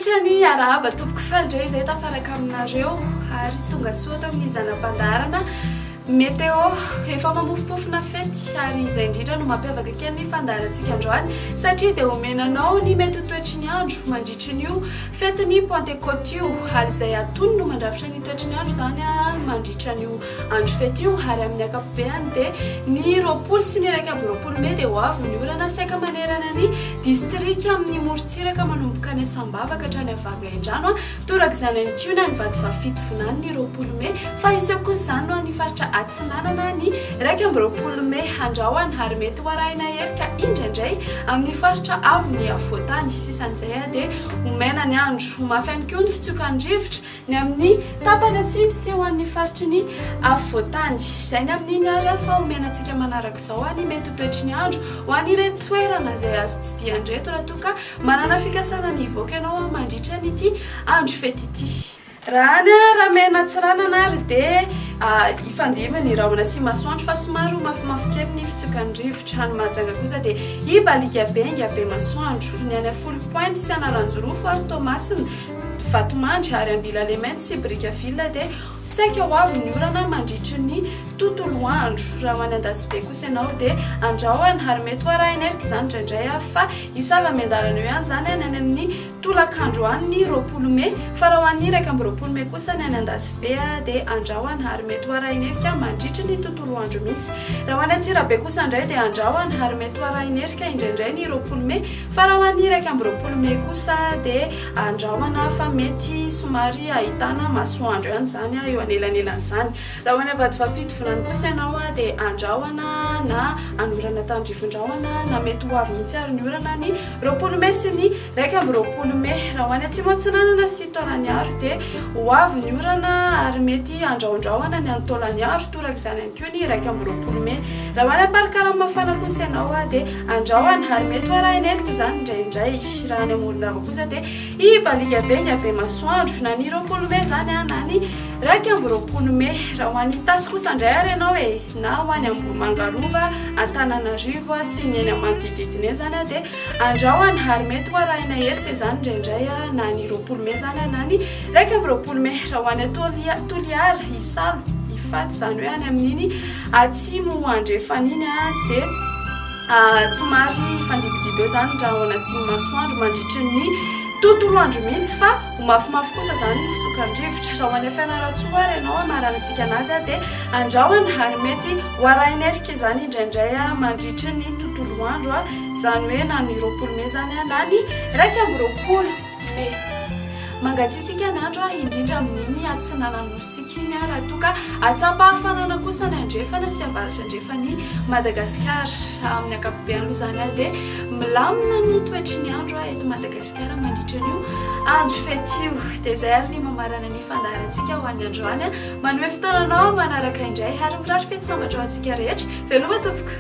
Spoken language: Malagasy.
Ankehitrany arahaba tompoko fandray izay tafaraka aminareo ary tonga soa ato amin'ny zanam-pandarana météo efa mamofopofona fety ary izay indrindra no mampiavaka kely ny fandarantsika androany satria dia omenanao ny mety toetry ny andro mandritra n'io fety ny Pentecôte io ary izay atony no mandrafitra ny toetry ny andro zany mandritra n'io andro fety io ary amin'ny ankapobeny dia ny roapolo sy ny raika amby roapolo May dia ho avy ny orana saika manerana ny district amin'ny morontsiraka manomboka any Sambava ka hatrany Vangaindrano torak'izany any Tiona ny vady vafito vonany ny roapolo May fa iseo kosa izany no any faritra Atsinanana ny raika amby roapolo May handrahoana ary mety hoarahina hery ka indraindray amin'ny faritra avy ny afovoantany sisan'izay dia omena ny andro mafy ihany koa ny fitsiokan'ny rivotra ny amin'ny tapany atsimo sy ho an'ny faritry ny afovoantany izay ny amin'iny ary fa omenantsika manaraka izao ny mety toetry ny andro ho an'ireto toerana izay azo tsy diandreto raha toa ka manana fikasana ny hivoaka ianao mandritra n'ity andro fety ity. Raha mena tsiranana ary dia ifandimana ny rahona sy masoandro fa somary mafimafy kely ny fitsiokan'ny rivotra ny mahajanga kosa dia ibalika benga be masoandro ny any Folo Pointe sy Analanjorofo ary Tomasina Vatomandry ary Ambilalementa sy Brickaville dia saika ho avy ny orana mandritra ny tontolo andro raha ho any Andasibe kosa ianao dia andrahoana ary mety hoarahina erika izany indraindray fa isava miandalana eo ihany zany any amin'ny tolakandro any ny roapolo May fa raha ho an'ny raika amby roapolo May kosa ny any Andasibe dia andrahoana ary mety hoarahina erika mandritra ny tontolo andro mihitsy raha ho any Antsirabe kosa indray dia andrahoana ary mety hoarahina erika indraindray ny roapolo May fa raha ho an'ny raika amby roapolo May kosa dia andrahoana fa mety somary ahitana masoandro ihany zany eo anelanelan'izany raha ho any avady vafito vonany kosa ianao dia andrahoana na anorana tandrifondrahoana na mety ho avy mihitsy ary ny orana ny roapolo May sy ny raika amby roapolo May raha ho any Atsimo Atsinanana sy Taolaniaro dia ho avy ny orana ary mety andrahondrahoana ny Taolaniaro torak'izany ihany koa ny raika amby roapolo May raha ho any Amparakaramafana kosa ianao dia andrahoana ary mety hoarahina erika izany indraindray raha any Morondava kosa dia ibalika be masoandro na ny roapolo May zany na ny raika amby roapolo May raha ho any Tasy kosa indray ary ianao na ho any Ambohimangarova Antananarivo sy ny eny manodididina zany dia andrahoana ary mety hoarahina erika izany indraindray na ny roapolo May zany na ny raika amby roapolo May raha ho any Toliara Isalo Ifaty zany hoe any amin'iny atsimo andrefan'iny dia somary fandibidiby eo zany raha ho any asimo masoandro mandritra ny tontolo andro mihitsy fa ho mafimafy kosa zany ny fitsiokan'ny rivotra raha ho any Fianaratsoa ary ianao amaranantsika anazy dia andrahoana ary mety hoarahina erika izany indraindray mandritra ny tontolo andro zany hoe na ny roapolo May zany na ny raika amby roapolo May mangatsiatsika ny andro indrindra amin'iny Atsinanan'Nosika iny raha toa ka atsapa hafanana kosa ny andrefana sy avaratra andrefany Madagasikara amin'ny ankapobeny aloha zany dia milamina ny toetry ny andro eto Madagasikara mandritra n'io andro fety io dia izay ary ny mamarana ny fandaharantsika ho an'ny androany manome fotoananao manaraka indray ary mirary fety sambatra ho antsika rehetra veloma tompoko.